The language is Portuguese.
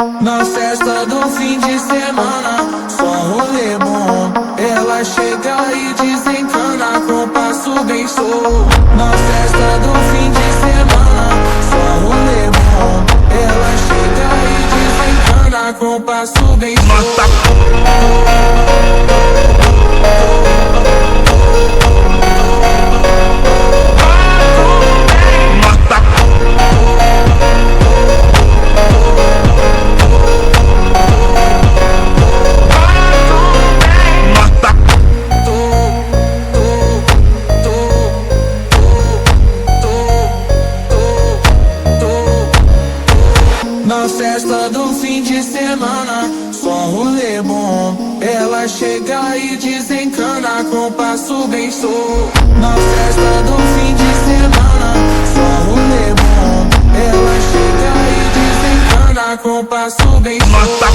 Na festa do fim de semana, só rolê bom. Ela chega e desencana com passo bem solto. Na festa do fim de semana, só rolê bom. Ela chega e desencana com passo bem solto. Na festa do fim de semana, só rolê bom. Ela chega e desencana com passo bem solto. Na festa do fim de semana, só rolê bom. Ela chega e desencana com passo bem solto.